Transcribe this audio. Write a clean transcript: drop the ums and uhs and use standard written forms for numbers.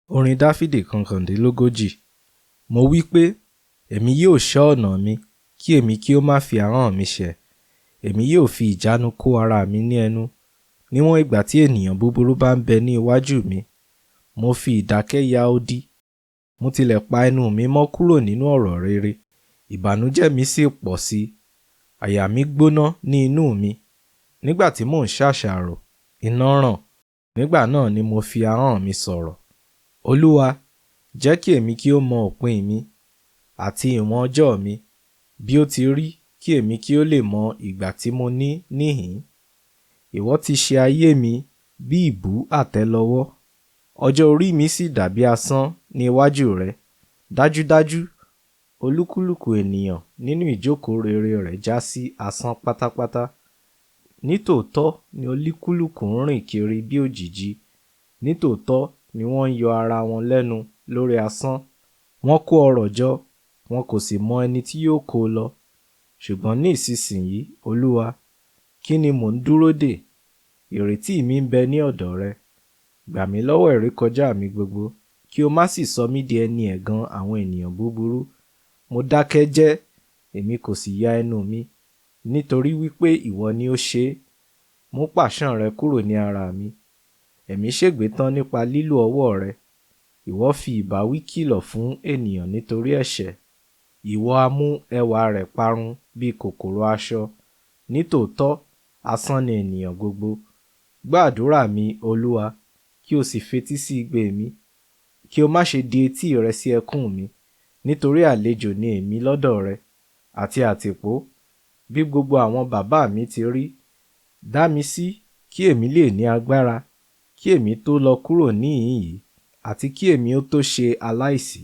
Orin Dáfídì Kọkandinlogoji. Mo wí pé, èmi yóò ṣọ́ ọ̀nà mi, kí èmi kí ó má fi ahọ́n mi ṣẹ̀. Èmi yóò fi ìjánu kó ara mi ní ẹnu, níwọ̀n ìgbà tí ènìyàn búburú bá ń bẹ ní iwájú mi. Mo fi ìdákẹ́ ya odi. Mo tilẹ̀ pa ẹnu mi mọ́ kúrò nínú ọ̀rọ̀ rere. Ìbànújẹ́ mi sì pọ̀ sí i. Àyà mi gbóná ní inú mi. Nígbà tí mò ń ṣàṣàrò, iná ràn. Nígbà náà ni mo fi ahọ́n mi sọ̀rọ̀. Olúwa, jẹ́ kí èmi kí ó mọ òpin mi, àti ìwọ̀n ọjọ́ mi, bí ó ti rí, kí èmi kí ó lè mọ ìgbà tí mo ní níhìn-ín. Ìwọ ti ṣe ayé mi bí ìbú àtẹ́lẹwọ́. Ọjọ́ orí mi sì dàbí asán ní iwájú rẹ. Dájúdájú, olúkúlùkù ènìyàn nínú ìjókòó rere rẹ̀ já sí asán pátápátá. Nítòótọ́ ni olúkúlùkù ń rìn kiri bí òjìji. Nítòótọ́ ni wọ́n ń yọ ara wọn lẹ́nu lórí asán. Wọ́n kó ọrọ̀ jọ, wọn kò sì mọ ẹni tí yóò kó o lọ. Ṣùgbọ́n ní ìsinsìnyí, Olúwa, kí ni mò ń dúró dè? Ìrètí mi ń bẹ ní ọ̀dọ̀ rẹ. Gbà mí lọ́wọ́ ìrékọjá mi gbogbo, kí o má sì sọ mí di ẹni ẹ̀gàn àwọn ènìyàn búburú. Mo dákẹ́ jẹ́, èmi kò sì ya ẹnu mi, nítorí wípé ìwọ ni ó ṣe é. Mú pàṣán rẹ kúrò ní ara mi. Ẹ̀mí ṣègbé tán nípa lílò ọwọ́ rẹ. Ìwọ fi ìbáwí kìlọ̀ fún ènìyàn nítorí ẹ̀ṣẹ̀. Ìwọ a mú ẹwà rẹ̀ parun bí kòkòrò aṣọ. Nítòótọ́, asán ni ènìyàn gbogbo. Gbọ́ àdúrà mi, Olúwa, kí o sì fetí sí igbe mi. Kí o má ṣe di etí rẹ sí ẹkún mi, nítorí àlejò ni èmi lọ́dọ̀ rẹ, àti àtìpó, bí gbogbo àwọn bàbá mi ti rí. Dá mi sí, kí èmi lè ní agbára, kí èmi tó lọ kúrò níhìn-ín yìí, àti kí èmi ó tó ṣe aláìsí.